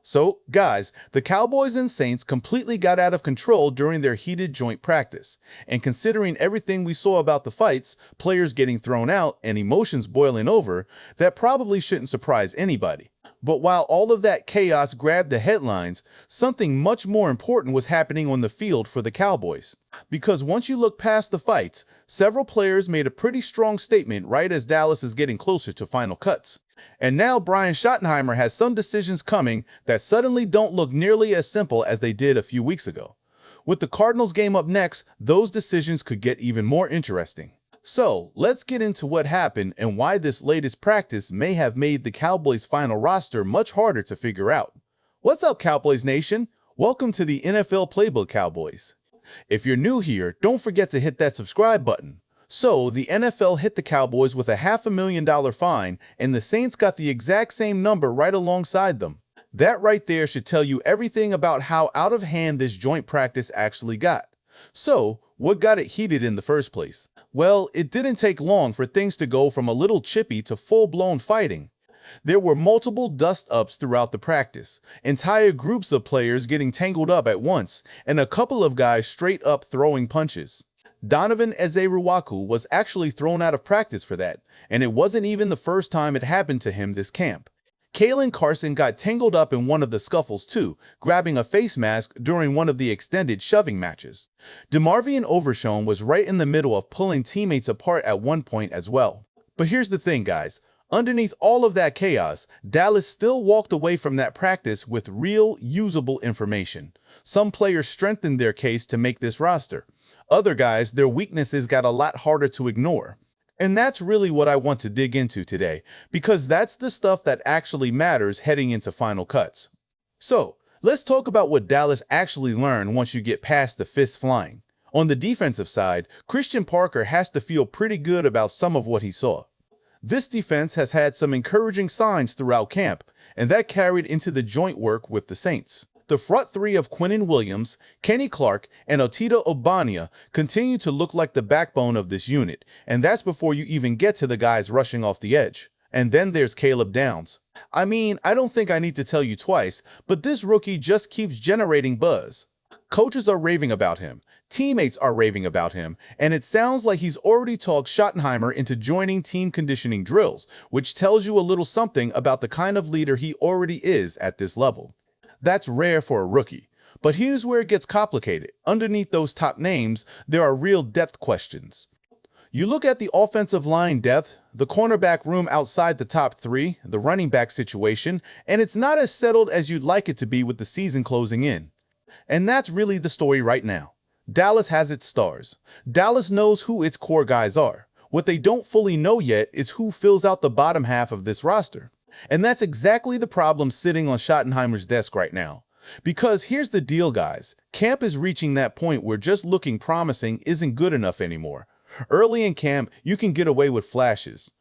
So, guys, the Cowboys and Saints completely got out of control during their heated joint practice. And considering everything we saw about the fights, players getting thrown out, and emotions boiling over, that probably shouldn't surprise anybody. But while all of that chaos grabbed the headlines, something much more important was happening on the field for the Cowboys. Because once you look past the fights, several players made a pretty strong statement right as Dallas is getting closer to final cuts. And now Brian Schottenheimer has some decisions coming that suddenly don't look nearly as simple as they did a few weeks ago. With the Cardinals game up next, those decisions could get even more interesting. So, let's get into what happened and why this latest practice may have made the Cowboys' final roster much harder to figure out. What's up, Cowboys Nation? Welcome to the NFL Playbook, Cowboys. If you're new here, don't forget to hit that subscribe button. So, the NFL hit the Cowboys with a $500,000 fine, and the Saints got the exact same number right alongside them. That right there should tell you everything about how out of hand this joint practice actually got. So, what got it heated in the first place? Well, it didn't take long for things to go from a little chippy to full-blown fighting. There were multiple dust-ups throughout the practice, entire groups of players getting tangled up at once, and a couple of guys straight up throwing punches. Donovan Ezeiruaku was actually thrown out of practice for that, and it wasn't even the first time it happened to him this camp. Caelen Carson got tangled up in one of the scuffles too, grabbing a face mask during one of the extended shoving matches. DeMarvion Overshown was right in the middle of pulling teammates apart at one point as well. But here's the thing, guys. Underneath all of that chaos, Dallas still walked away from that practice with real, usable information. Some players strengthened their case to make this roster. Other guys, their weaknesses got a lot harder to ignore. And that's really what I want to dig into today, because that's the stuff that actually matters heading into final cuts. So, let's talk about what Dallas actually learned once you get past the fists flying. On the defensive side, Christian Parker has to feel pretty good about some of what he saw. This defense has had some encouraging signs throughout camp, and that carried into the joint work with the Saints. The front three of Quinnen Williams, Kenny Clark, and Otito Ogbonnia continue to look like the backbone of this unit, and that's before you even get to the guys rushing off the edge. And then there's Caleb Downs. I mean, I don't think I need to tell you twice, but this rookie just keeps generating buzz. Coaches are raving about him, teammates are raving about him, and it sounds like he's already talked Schottenheimer into joining team conditioning drills, which tells you a little something about the kind of leader he already is at this level. That's rare for a rookie. But here's where it gets complicated. Underneath those top names, there are real depth questions. You look at the offensive line depth, the cornerback room outside the top three, the running back situation, and it's not as settled as you'd like it to be with the season closing in. And that's really the story right now. Dallas has its stars. Dallas knows who its core guys are. What they don't fully know yet is who fills out the bottom half of this roster. And that's exactly the problem sitting on Schottenheimer's desk right now. Because here's the deal, guys. Camp is reaching that point where just looking promising isn't good enough anymore. Early in camp, you can get away with flashes.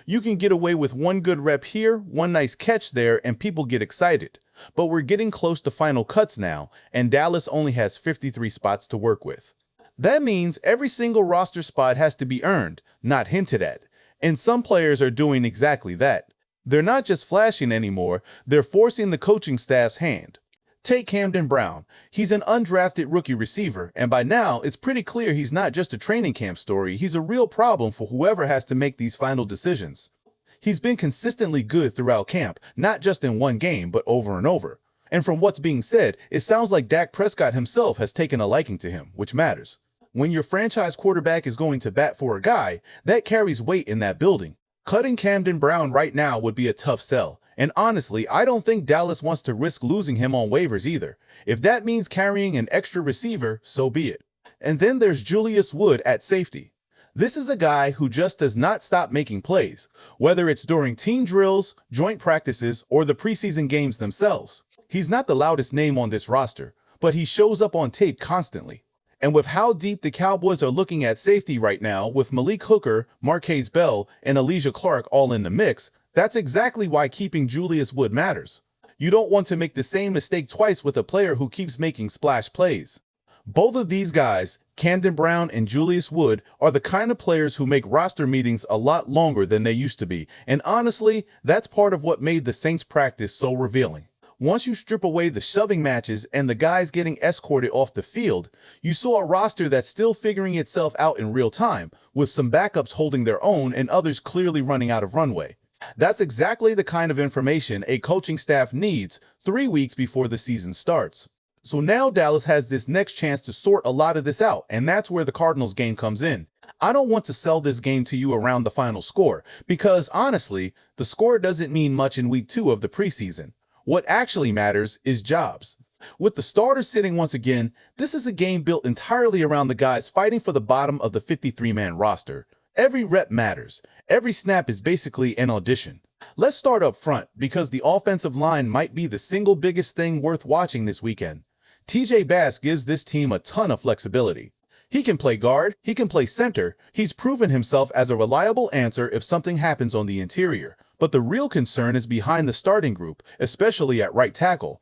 You can get away with one good rep here, one nice catch there, and people get excited. But we're getting close to final cuts now, and Dallas only has 53 spots to work with. That means every single roster spot has to be earned, not hinted at. And some players are doing exactly that. They're not just flashing anymore, they're forcing the coaching staff's hand. Take Camden Brown. He's an undrafted rookie receiver, and by now, it's pretty clear he's not just a training camp story, he's a real problem for whoever has to make these final decisions. He's been consistently good throughout camp, not just in one game, but over and over. And from what's being said, it sounds like Dak Prescott himself has taken a liking to him, which matters. When your franchise quarterback is going to bat for a guy, that carries weight in that building. Cutting Camden Brown right now would be a tough sell, and honestly, I don't think Dallas wants to risk losing him on waivers either. If that means carrying an extra receiver, so be it. And then there's Julius Wood at safety. This is a guy who just does not stop making plays, whether it's during team drills, joint practices, or the preseason games themselves. He's not the loudest name on this roster, but he shows up on tape constantly. And with how deep the Cowboys are looking at safety right now, with Malik Hooker, Marquez Bell, and Elijah Clark all in the mix, that's exactly why keeping Julius Wood matters. You don't want to make the same mistake twice with a player who keeps making splash plays. Both of these guys, Camden Brown and Julius Wood, are the kind of players who make roster meetings a lot longer than they used to be, and honestly, that's part of what made the Saints practice so revealing. Once you strip away the shoving matches and the guys getting escorted off the field, you saw a roster that's still figuring itself out in real time, with some backups holding their own and others clearly running out of runway. That's exactly the kind of information a coaching staff needs 3 weeks before the season starts. So now Dallas has this next chance to sort a lot of this out, and that's where the Cardinals game comes in. I don't want to sell this game to you around the final score, because honestly, the score doesn't mean much in week 2 of the preseason. What actually matters is jobs. With the starters sitting once again, this is a game built entirely around the guys fighting for the bottom of the 53-man roster. Every rep matters. Every snap is basically an audition. Let's start up front, because the offensive line might be the single biggest thing worth watching this weekend. TJ Bass gives this team a ton of flexibility. He can play guard, he can play center, he's proven himself as a reliable answer if something happens on the interior. But the real concern is behind the starting group, especially at right tackle.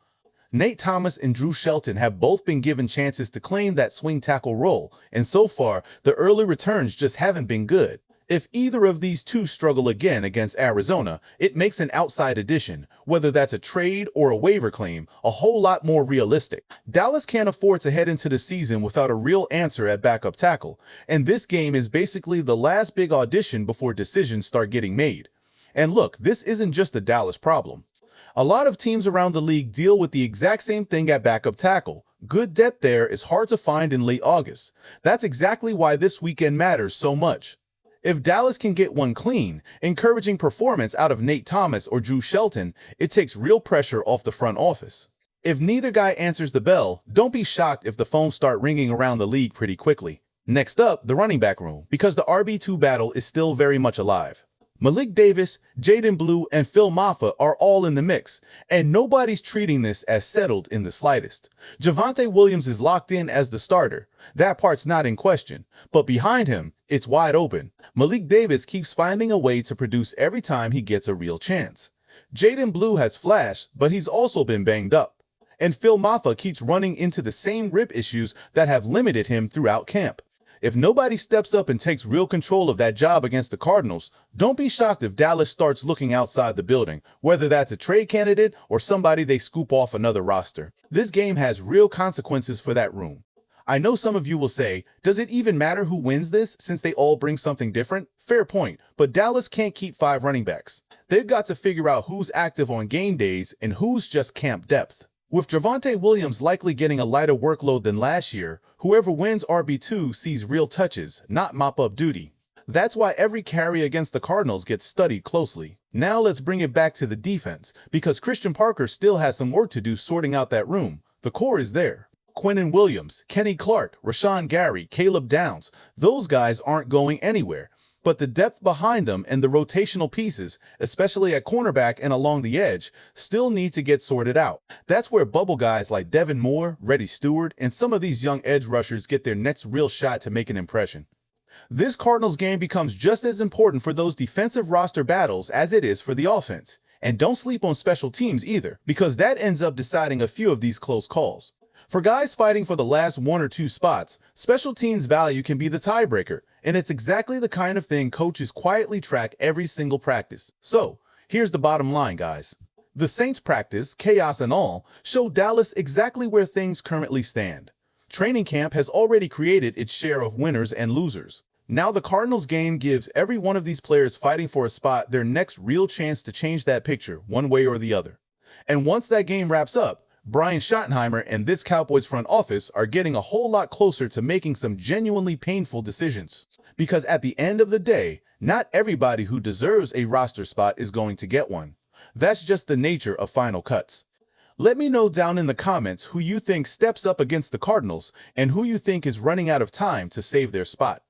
Nate Thomas and Drew Shelton have both been given chances to claim that swing tackle role, and so far, the early returns just haven't been good. If either of these two struggle again against Arizona, it makes an outside addition, whether that's a trade or a waiver claim, a whole lot more realistic. Dallas can't afford to head into the season without a real answer at backup tackle, and this game is basically the last big audition before decisions start getting made. And look, this isn't just a Dallas problem. A lot of teams around the league deal with the exact same thing at backup tackle. Good depth there is hard to find in late August. That's exactly why this weekend matters so much. If Dallas can get one clean, encouraging performance out of Nate Thomas or Drew Shelton, it takes real pressure off the front office. If neither guy answers the bell, don't be shocked if the phones start ringing around the league pretty quickly. Next up, the running back room, because the RB2 battle is still very much alive. Malik Davis, Jaydon Blue, and Phil Mafah are all in the mix, and nobody's treating this as settled in the slightest. Javonte Williams is locked in as the starter. That part's not in question, but behind him, it's wide open. Malik Davis keeps finding a way to produce every time he gets a real chance. Jaydon Blue has flashed, but he's also been banged up. And Phil Mafah keeps running into the same rib issues that have limited him throughout camp. If nobody steps up and takes real control of that job against the Cardinals, don't be shocked if Dallas starts looking outside the building, whether that's a trade candidate or somebody they scoop off another roster. This game has real consequences for that room. I know some of you will say, does it even matter who wins this since they all bring something different? Fair point, but Dallas can't keep 5 running backs. They've got to figure out who's active on game days and who's just camp depth. With Javonte Williams likely getting a lighter workload than last year, whoever wins RB2 sees real touches, not mop-up duty. That's why every carry against the Cardinals gets studied closely. Now let's bring it back to the defense, because Christian Parker still has some work to do sorting out that room. The core is there. Quinnen Williams, Kenny Clark, Rashawn Gary, Caleb Downs, those guys aren't going anywhere. But the depth behind them and the rotational pieces, especially at cornerback and along the edge, still need to get sorted out. That's where bubble guys like Devin Moore, Reddy Stewart, and some of these young edge rushers get their next real shot to make an impression. This Cardinals game becomes just as important for those defensive roster battles as it is for the offense. And don't sleep on special teams either, because that ends up deciding a few of these close calls. For guys fighting for the last 1 or 2 spots, special teams value can be the tiebreaker, and it's exactly the kind of thing coaches quietly track every single practice. So, here's the bottom line, guys. The Saints practice, chaos and all, show Dallas exactly where things currently stand. Training camp has already created its share of winners and losers. Now the Cardinals game gives every one of these players fighting for a spot their next real chance to change that picture one way or the other. And once that game wraps up, Brian Schottenheimer and this Cowboys front office are getting a whole lot closer to making some genuinely painful decisions. Because at the end of the day, not everybody who deserves a roster spot is going to get one. That's just the nature of final cuts. Let me know down in the comments who you think steps up against the Cardinals and who you think is running out of time to save their spot.